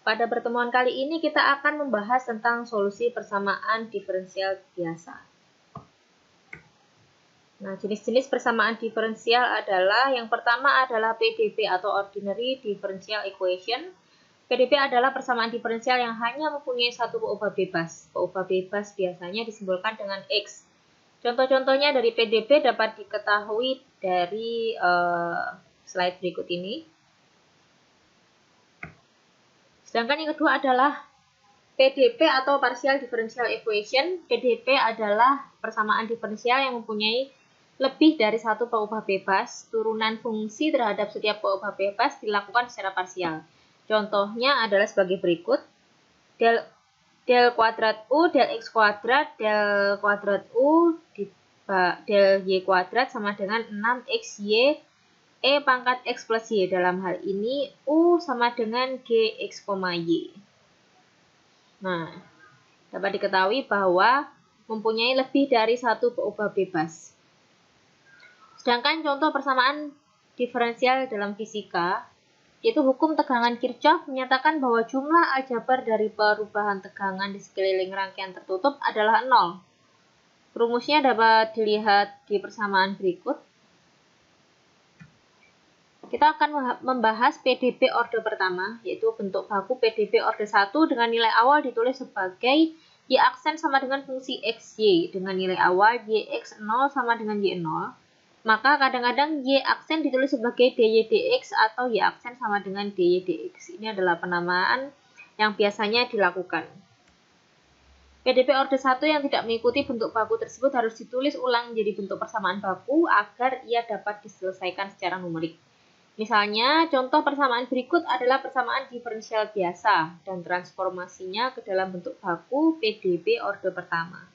Pada pertemuan kali ini kita akan membahas tentang solusi persamaan diferensial biasa. Nah, jenis-jenis persamaan diferensial adalah yang pertama adalah PDP atau Ordinary Differential Equation. PDP adalah persamaan diferensial yang hanya mempunyai satu peubah bebas. Peubah bebas biasanya disimbolkan dengan X. Contoh-contohnya dari PDP dapat diketahui dari slide berikut ini. Sedangkan yang kedua adalah PDP atau Partial Differential Equation. PDP adalah persamaan diferensial yang mempunyai lebih dari satu peubah bebas. Turunan fungsi terhadap setiap peubah bebas dilakukan secara parsial. Contohnya adalah sebagai berikut. Del kuadrat U, del X kuadrat, del kuadrat U, del Y kuadrat sama dengan 6XY E pangkat X plus Y. Dalam hal ini U sama dengan GX, Y. Nah, dapat diketahui bahwa mempunyai lebih dari satu peubah bebas. Sedangkan contoh persamaan diferensial dalam fisika, yaitu hukum tegangan Kirchhoff menyatakan bahwa jumlah aljabar dari perubahan tegangan di sekeliling rangkaian tertutup adalah 0. Rumusnya dapat dilihat di persamaan berikut. Kita akan membahas PDP orde pertama, yaitu bentuk baku PDP orde 1 dengan nilai awal ditulis sebagai Y aksen sama dengan fungsi XY dengan nilai awal YX0 sama dengan Y0. Maka kadang-kadang Y aksen ditulis sebagai DY dx atau Y aksen sama dengan DY dx. Ini adalah penamaan yang biasanya dilakukan. PDP orde 1 yang tidak mengikuti bentuk baku tersebut harus ditulis ulang menjadi bentuk persamaan baku agar ia dapat diselesaikan secara numerik. Misalnya, contoh persamaan berikut adalah persamaan diferensial biasa dan transformasinya ke dalam bentuk baku PDP orde pertama.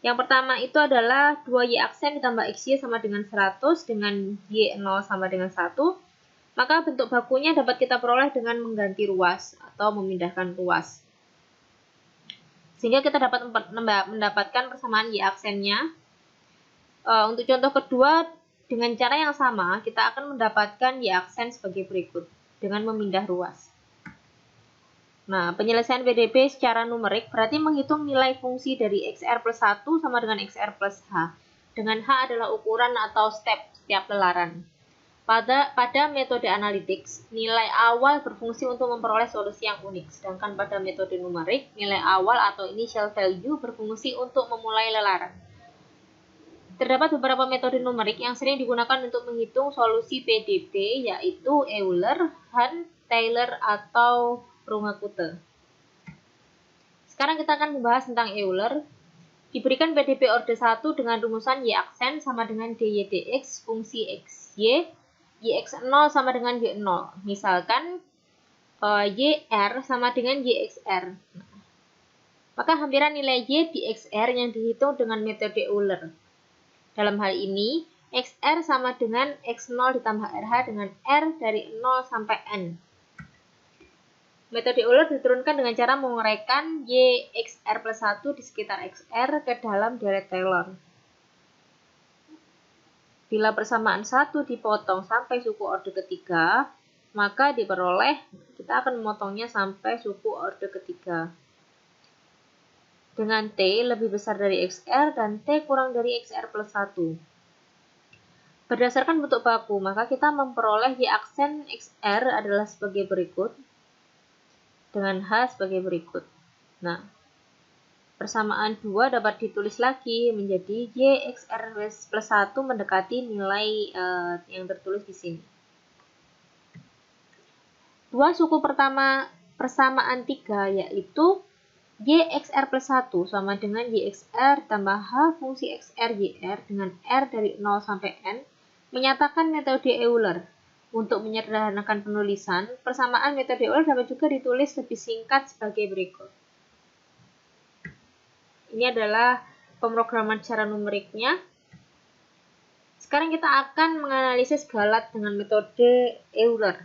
Yang pertama itu adalah 2Y aksen ditambah XY sama dengan 100 dengan Y0 sama dengan 1. Maka bentuk bakunya dapat kita peroleh dengan mengganti ruas atau memindahkan ruas. Sehingga kita dapat mendapatkan persamaan Y aksennya. Untuk contoh kedua, dengan cara yang sama, kita akan mendapatkan Y aksen sebagai berikut dengan memindah ruas. Nah, penyelesaian PDP secara numerik berarti menghitung nilai fungsi dari XR plus 1 sama dengan XR plus H. Dengan H adalah ukuran atau step setiap lelaran. Pada metode analytics, nilai awal berfungsi untuk memperoleh solusi yang unik. Sedangkan pada metode numerik, nilai awal atau initial value berfungsi untuk memulai lelaran. Terdapat beberapa metode numerik yang sering digunakan untuk menghitung solusi PDP, yaitu Euler, Hahn, Taylor, atau Runge-Kutta. Sekarang kita akan membahas tentang Euler. Diberikan PDP orde 1 dengan rumusan Y aksen sama dengan DY dx fungsi XY, YX0 sama dengan Y0. Misalkan YR sama dengan YXR. Maka hampiran nilai Y di XR yang dihitung dengan metode Euler. Dalam hal ini, XR sama dengan X0 ditambah RH dengan R dari 0 sampai N. Metode Euler diturunkan dengan cara menguraikan Y XR plus 1 di sekitar XR ke dalam deret Taylor. Bila persamaan 1 dipotong sampai suku orde ketiga, maka diperoleh, kita akan memotongnya sampai suku orde ketiga. Dengan T lebih besar dari XR dan T kurang dari XR plus 1. Berdasarkan bentuk baku, maka kita memperoleh Y aksen XR adalah sebagai berikut, dengan H sebagai berikut. Nah, persamaan 2 dapat ditulis lagi menjadi Y XR plus 1 mendekati nilai yang tertulis di sini. Dua suku pertama persamaan 3 yaitu Y XR plus 1 sama dengan Y XR tambah H fungsi XR YR dengan R dari 0 sampai N menyatakan metode Euler. Untuk menyederhanakan penulisan, persamaan metode Euler dapat juga ditulis lebih singkat sebagai berikut. Ini adalah pemrograman secara numeriknya. Sekarang kita akan menganalisis galat dengan metode Euler.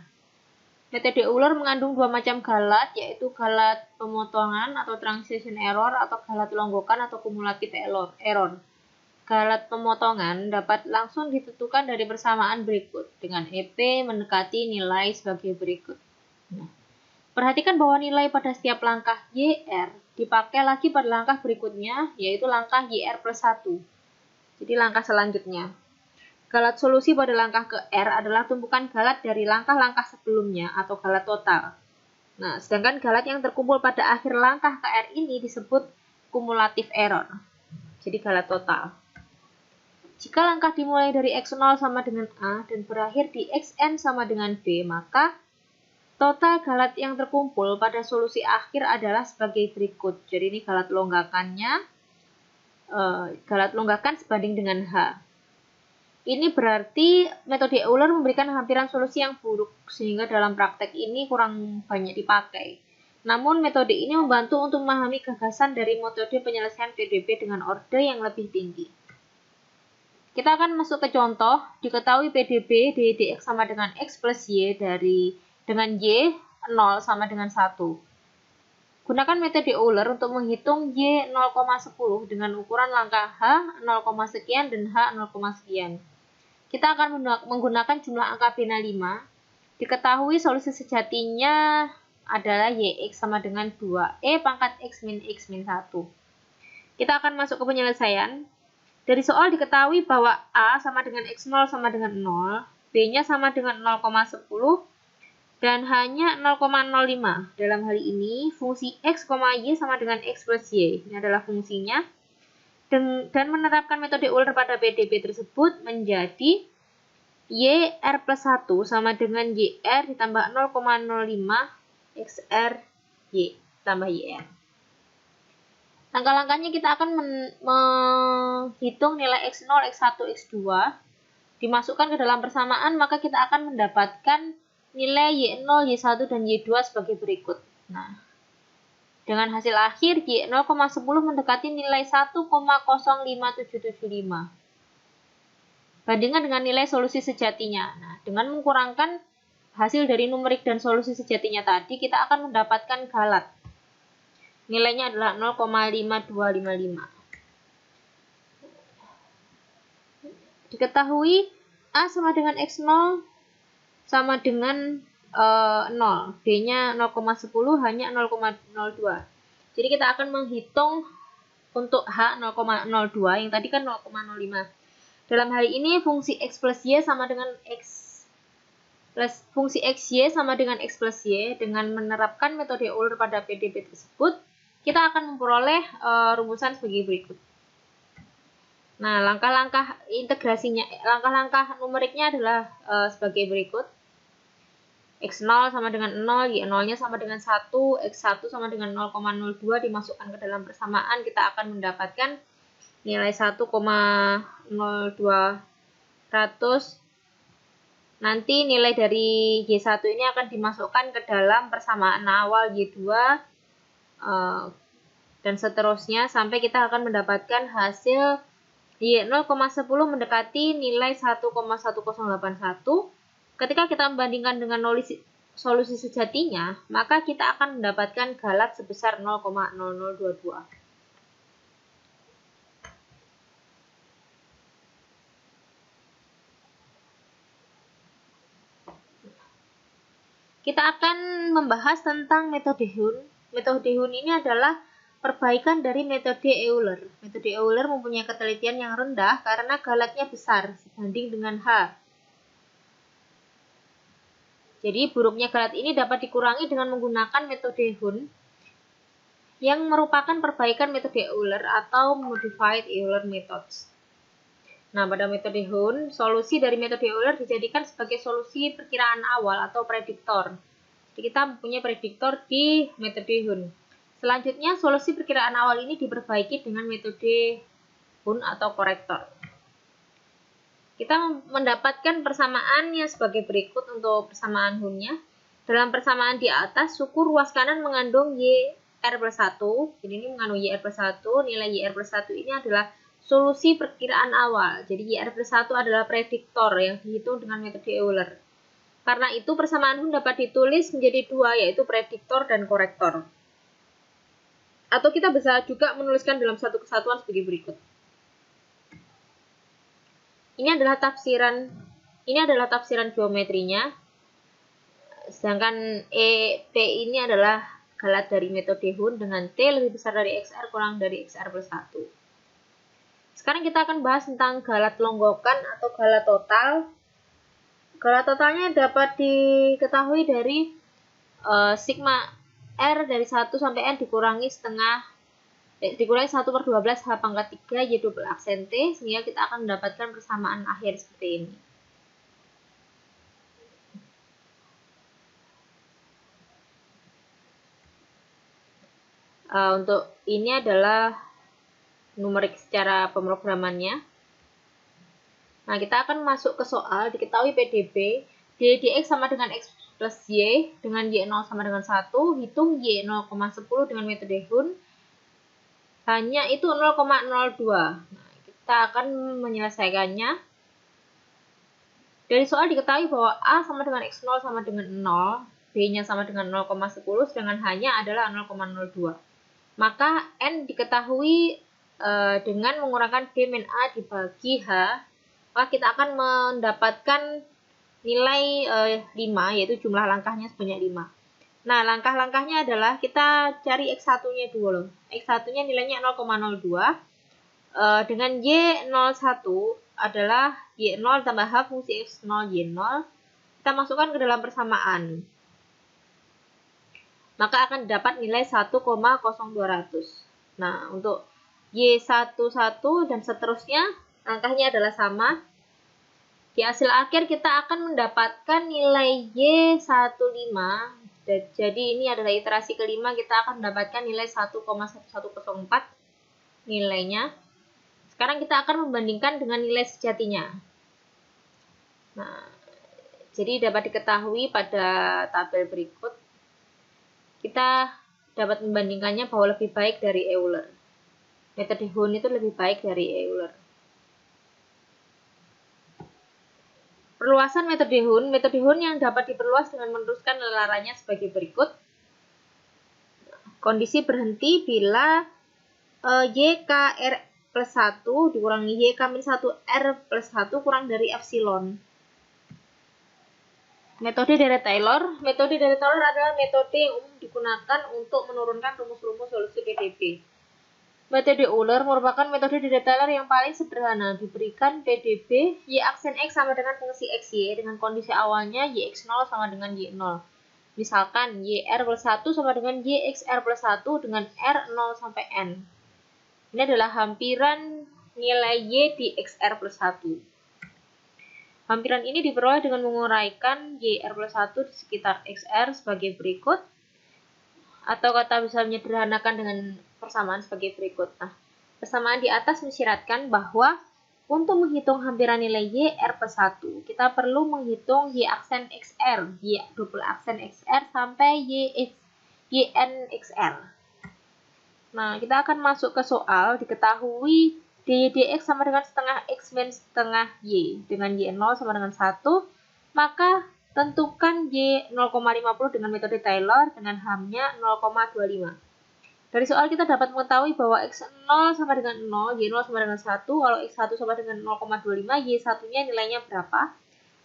Metode Euler mengandung dua macam galat, yaitu galat pemotongan atau transition error atau galat longgokan atau cumulative error. Galat pemotongan dapat langsung ditentukan dari persamaan berikut dengan EP mendekati nilai sebagai berikut. Nah, Perhatikan bahwa nilai pada setiap langkah YR dipakai lagi pada langkah berikutnya, yaitu langkah YR plus 1. Jadi langkah selanjutnya. Galat solusi pada langkah ke R adalah tumpukan galat dari langkah-langkah sebelumnya atau galat total. Nah, sedangkan galat yang terkumpul pada akhir langkah ke R ini disebut kumulatif error. Jadi galat total. Jika langkah dimulai dari X0 sama dengan A dan berakhir di Xn sama dengan B, maka total galat yang terkumpul pada solusi akhir adalah sebagai berikut. Jadi ini galat longgakannya, galat longgakan sebanding dengan H. Ini berarti metode Euler memberikan hampiran solusi yang buruk, sehingga dalam praktek ini kurang banyak dipakai. Namun metode ini membantu untuk memahami gagasan dari metode penyelesaian PDB dengan orde yang lebih tinggi. Kita akan masuk ke contoh. Diketahui PDB dx sama dengan X plus Y dengan Y 0 sama dengan 1. Gunakan metode Euler untuk menghitung Y 0,10 dengan ukuran langkah H 0, sekian dan H 0, sekian. Kita akan menggunakan jumlah angka bina 5. Diketahui solusi sejatinya adalah YX sama dengan 2E pangkat X min X min 1. Kita akan masuk ke penyelesaian. Dari soal diketahui bahwa A sama dengan X0 sama dengan 0, B-nya sama dengan 0,10, dan H-nya 0,05. Dalam hal ini, fungsi X, Y sama dengan X plus Y. Ini adalah fungsinya. Dan menerapkan metode Euler pada PDB tersebut menjadi YR plus 1 sama dengan YR ditambah 0,05 XR Y tambah YR. Langkah-langkahnya kita akan menghitung nilai X0, X1, X2. Dimasukkan ke dalam persamaan, maka kita akan mendapatkan nilai Y0, Y1, dan Y2 sebagai berikut. Nah, dengan hasil akhir, Y 0,10 mendekati nilai 1,05775. Bandingkan dengan nilai solusi sejatinya. Nah, dengan mengkurangkan hasil dari numerik dan solusi sejatinya tadi, kita akan mendapatkan galat. Nilainya adalah 0,5255. Diketahui A sama dengan X0 sama dengan 0, B-nya 0,10, H-nya 0,02. Jadi kita akan menghitung untuk H 0,02, yang tadi kan 0,05. Dalam hal ini fungsi X plus Y sama dengan fungsi XY sama dengan X plus Y. Dengan menerapkan metode Euler pada PDB tersebut, kita akan memperoleh rumusan sebagai berikut. Nah, langkah-langkah integrasinya, langkah-langkah numeriknya adalah sebagai berikut. X0 sama dengan 0, Y0-nya sama dengan 1, X1 sama dengan 0,02 dimasukkan ke dalam persamaan, kita akan mendapatkan nilai 1,0200. Nanti nilai dari Y1 ini akan dimasukkan ke dalam persamaan awal Y2 dan seterusnya sampai kita akan mendapatkan hasil Y 0,10 mendekati nilai 1,1081. Ketika kita membandingkan dengan solusi sejatinya, maka kita akan mendapatkan galat sebesar 0,0022. Kita akan membahas tentang metode Hun. Metode Hun ini adalah perbaikan dari metode Euler. Metode Euler mempunyai ketelitian yang rendah karena galatnya besar sebanding dengan H. Jadi buruknya galat ini dapat dikurangi dengan menggunakan metode Hun yang merupakan perbaikan metode Euler atau modified Euler methods. Nah, pada metode Hun, solusi dari metode Euler dijadikan sebagai solusi perkiraan awal atau prediktor. Jadi kita mempunyai prediktor di metode Hun. Selanjutnya, solusi perkiraan awal ini diperbaiki dengan metode Hun atau korektor. Kita mendapatkan persamaannya sebagai berikut untuk persamaan Hun-nya. Dalam persamaan di atas, suku ruas kanan mengandung YR plus 1. Jadi ini mengandung YR plus 1. Nilai YR plus 1 ini adalah solusi perkiraan awal. Jadi YR plus 1 adalah prediktor yang dihitung dengan metode Euler. Karena itu persamaan Hun dapat ditulis menjadi dua, yaitu prediktor dan korektor. Atau kita bisa juga menuliskan dalam satu kesatuan sebagai berikut. Ini adalah tafsiran geometrinya. Sedangkan P ini adalah galat dari metode Hun dengan T lebih besar dari XR kurang dari XR plus 1. Sekarang kita akan bahas tentang galat longgokan atau galat total. Galat totalnya dapat diketahui dari sigma R dari 1 sampai N dikurangi 1/12 H pangkat 3 Y double aksen T, sehingga kita akan mendapatkan persamaan akhir seperti ini. Untuk ini adalah numerik secara pemrogramannya. Nah, kita akan masuk ke soal. Diketahui PDB dx sama dengan x plus y dengan y0 sama dengan 1, hitung y 0,10 dengan metode Hun, hanya itu 0,02. Nah, kita akan menyelesaikannya. Dari soal diketahui bahwa A sama dengan x0 sama dengan 0, B-nya sama dengan 0,10, sedangkan H-nya adalah 0,02. Maka N diketahui dengan mengurangkan B min A dibagi H, maka kita akan mendapatkan nilai 5, yaitu jumlah langkahnya sebanyak 5. Nah, langkah-langkahnya adalah kita cari X1-nya dulu. X1-nya nilainya 0,02. Dengan Y01 adalah Y0 tambah H fungsi X0 Y0. Kita masukkan ke dalam persamaan. Maka akan dapat nilai 1,0200. Nah, untuk Y11 dan seterusnya, langkahnya adalah sama. Di hasil akhir kita akan mendapatkan nilai Y15. Jadi ini adalah iterasi kelima, kita akan mendapatkan nilai 1,1104 nilainya. Sekarang kita akan membandingkan dengan nilai sejatinya. Nah, jadi dapat diketahui pada tabel berikut, kita dapat membandingkannya bahwa lebih baik dari Euler. Metode Hun itu lebih baik dari Euler. Perluasan metode Hun yang dapat diperluas dengan meneruskan lelarannya sebagai berikut. Kondisi berhenti bila YKR plus 1 dikurangi YK-1R plus 1 kurang dari epsilon. Metode dari Taylor. Metode dari Taylor adalah metode yang umum digunakan untuk menurunkan rumus-rumus solusi PDB. Metode Euler merupakan metode dari Taylor yang paling sederhana. Diberikan PDB, Y aksen X sama dengan fungsi XY dengan kondisi awalnya YX0 sama dengan Y0. Misalkan YR plus 1 sama dengan YXR plus 1 dengan R0 sampai N. Ini adalah hampiran nilai Y di XR plus 1. Hampiran ini diperoleh dengan menguraikan YR plus 1 di sekitar XR sebagai berikut. Atau kata bisa menyederhanakan dengan persamaan sebagai berikut. Nah, persamaan di atas mensyaratkan bahwa untuk menghitung hampiran nilai YR plus 1, kita perlu menghitung Y aksen XR, Y double aksen XR sampai YN XR. Nah, kita akan masuk ke soal. Diketahui dy dx sama dengan setengah x min setengah y dengan y0 sama dengan 1, maka tentukan y 0,50 dengan metode Taylor dengan H-nya 0,25. Dari soal kita dapat mengetahui bahwa x0 sama dengan 0, y0 sama dengan 1, kalau x1 sama dengan 0,25, y1-nya nilainya berapa?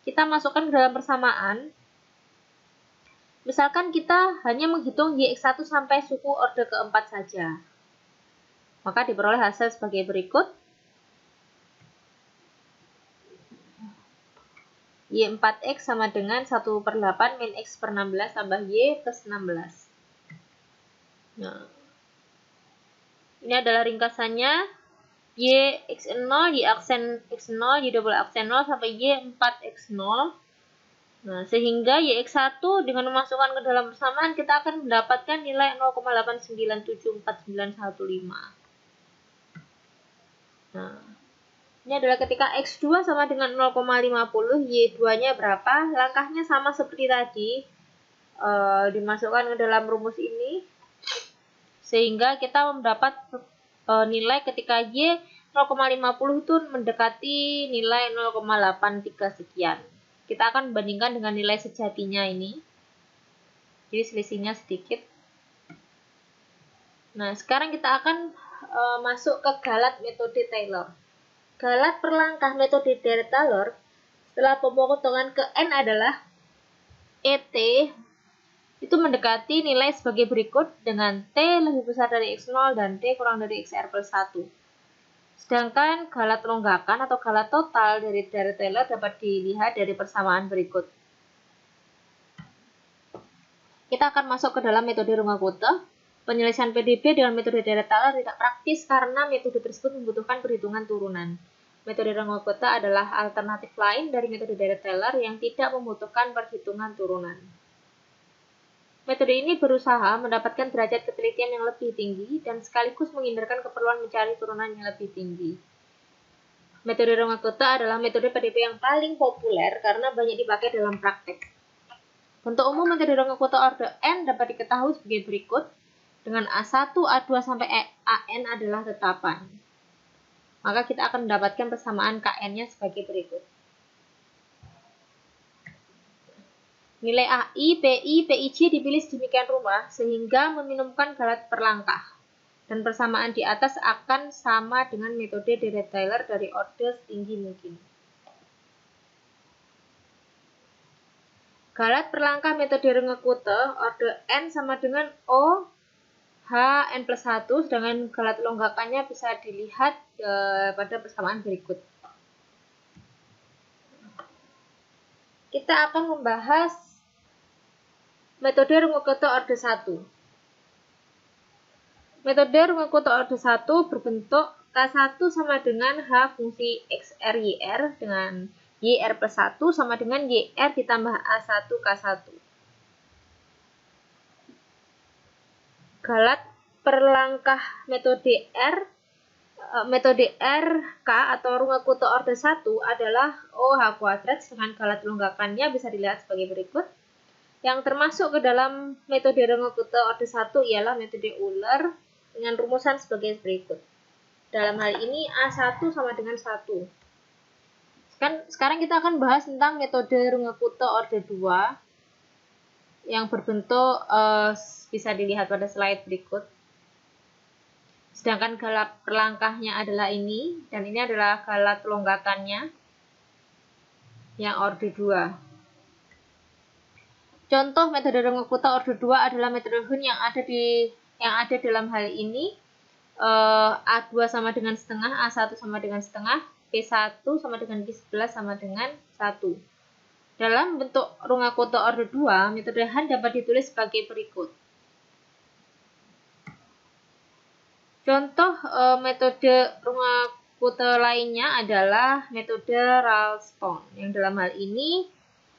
Kita masukkan ke dalam persamaan. Misalkan kita hanya menghitung YX1 sampai suku orde keempat saja. Maka diperoleh hasil sebagai berikut. Y4X sama dengan 1/8 min X per 16 tambah Y plus 16. Nah, ini adalah ringkasannya. YX0, Y aksen X0, Y double aksen 0 sampai Y4X0. Nah, sehingga YX1 dengan memasukkan ke dalam persamaan kita akan mendapatkan nilai 0,8974915. Nah, ini adalah ketika X2 sama dengan 0,50, Y2-nya berapa? Langkahnya sama seperti tadi, dimasukkan ke dalam rumus ini, sehingga kita mendapat nilai ketika Y 0,50 itu mendekati nilai 0,83 sekian. Kita akan membandingkan dengan nilai sejatinya ini. Jadi selisihnya sedikit. Nah, sekarang kita akan masuk ke galat metode Taylor. Galat per langkah metode dari Taylor setelah pemotongan ke N adalah ET itu mendekati nilai sebagai berikut dengan T lebih besar dari X0 dan T kurang dari XR plus 1. Sedangkan galat longgakan atau galat total dari Dirac-Taylor dapat dilihat dari persamaan berikut. Kita akan masuk ke dalam metode Runge-Kutta. Penyelesaian PDB dengan metode Dirac-Taylor tidak praktis karena metode tersebut membutuhkan perhitungan turunan. Metode Runge-Kutta adalah alternatif lain dari metode Dirac-Taylor yang tidak membutuhkan perhitungan turunan. Metode ini berusaha mendapatkan derajat ketelitian yang lebih tinggi dan sekaligus menghindarkan keperluan mencari turunan yang lebih tinggi. Metode Runge-Kutta adalah metode PDB yang paling populer karena banyak dipakai dalam praktek. Bentuk umum metode Runge-Kutta orde N dapat diketahui sebagai berikut, dengan A1, A2 sampai AN adalah tetapan. Maka kita akan mendapatkan persamaan KN-nya sebagai berikut. Nilai AI, PI, PIJ dipilih sedemikian rupa sehingga meminimumkan galat per langkah. Dan persamaan di atas akan sama dengan metode Dirac-Taylor dari orde setinggi mungkin. Galat per langkah metode Runge-Kutta orde N sama dengan O H N plus 1, sedangkan galat longgakannya bisa dilihat pada persamaan berikut. Kita akan membahas metode Runge-Kutta orde 1. Metode Runge-Kutta orde 1 berbentuk K1 sama dengan H fungsi XR YR dengan YR plus 1 sama dengan YR ditambah A1 K1. Galat per langkah metode RK atau Runge-Kutta orde 1 adalah OH kuadrat, dengan galat longgakannya bisa dilihat sebagai berikut. Yang termasuk ke dalam metode Runge-Kutta orde 1 ialah metode Euler dengan rumusan sebagai berikut. Dalam hal ini A1 sama dengan 1. Sekarang kita akan bahas tentang metode Runge-Kutta orde 2 yang berbentuk bisa dilihat pada slide berikut. Sedangkan galat per langkahnya adalah ini, dan ini adalah galat longgakannya yang orde 2. Contoh metode Runge-Kutta orde 2 adalah metode Hun yang ada dalam hal ini. A2 sama dengan setengah, A1 sama dengan setengah, P1 sama dengan Q11 sama dengan 1. Dalam bentuk Runge-Kutta orde 2, metode Han dapat ditulis sebagai berikut. Contoh metode Runge-Kutta lainnya adalah metode Ralston, yang dalam hal ini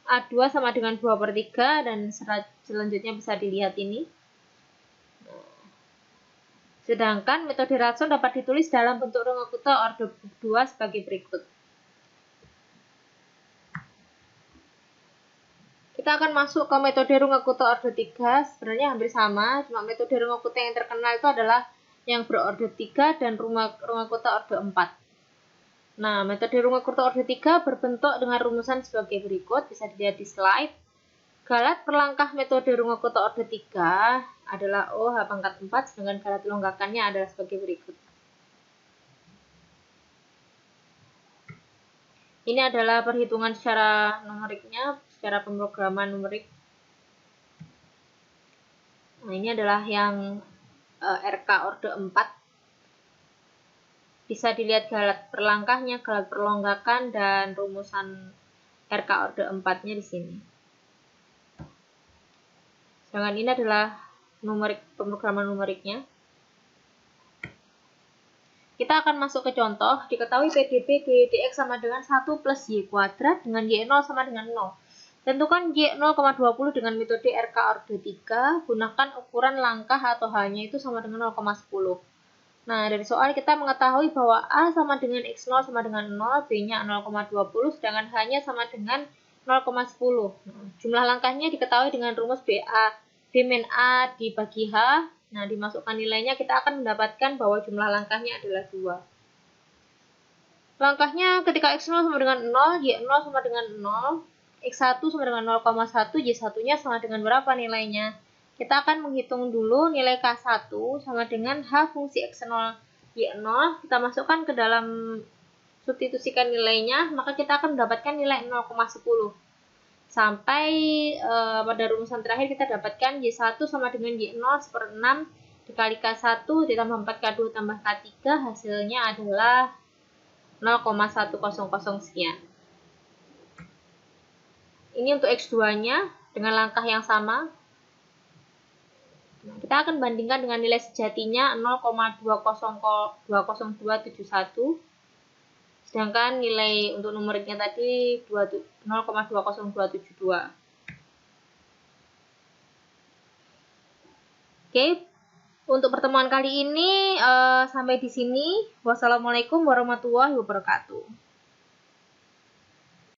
A2 sama dengan 2/3 dan selanjutnya bisa dilihat ini. Sedangkan metode Ralston dapat ditulis dalam bentuk Runge-Kutta orde 2 sebagai berikut. Kita akan masuk ke metode Runge-Kutta orde 3, sebenarnya hampir sama, cuma metode Runge-Kutta yang terkenal itu adalah yang berorde 3 dan Runge-Kutta orde 4. Nah, metode Runge-Kutta orde 3 berbentuk dengan rumusan sebagai berikut, bisa dilihat di slide. Galat per langkah metode Runge-Kutta orde 3 adalah OH pangkat 4, sedangkan galat longgakannya adalah sebagai berikut. Ini adalah perhitungan secara numeriknya, secara pemrograman numerik. Nah, ini adalah yang RK orde 4. Bisa dilihat galat per langkahnya, galat per longgakan, dan rumusan RK orde 4-nya di sini. Sedangkan ini adalah pemrograman numeriknya. Kita akan masuk ke contoh. Diketahui PDB dx sama dengan 1 plus y kuadrat dengan y0 sama dengan 0. Tentukan y 0,20 dengan metode RK orde 3. Gunakan ukuran langkah atau H-nya itu sama dengan 0,10. Nah, dari soal kita mengetahui bahwa A sama dengan X0 sama dengan 0, B-nya 0,20, sedangkan H-nya sama dengan 0,10. Nah, jumlah langkahnya diketahui dengan rumus B min A dibagi H. Nah, dimasukkan nilainya, kita akan mendapatkan bahwa jumlah langkahnya adalah 2. Langkahnya ketika X0 sama dengan 0, Y0 sama dengan 0, X1 sama dengan 0,1, Y1-nya sama dengan berapa nilainya? Kita akan menghitung dulu nilai K1 sama dengan H fungsi X0 Y0. Kita masukkan ke dalam, substitusikan nilainya, maka kita akan mendapatkan nilai 0,10. sampai pada rumusan terakhir kita dapatkan Y1 sama dengan Y0 per 6 dikali K1 ditambah 4K2 tambah K3, hasilnya adalah 0,100 sekian. Ini untuk X2-nya dengan langkah yang sama. Nah, kita akan bandingkan dengan nilai sejatinya 0,20271. Sedangkan nilai untuk numeriknya tadi 0,20272. Oke, untuk pertemuan kali ini sampai di sini. Wassalamualaikum warahmatullahi wabarakatuh.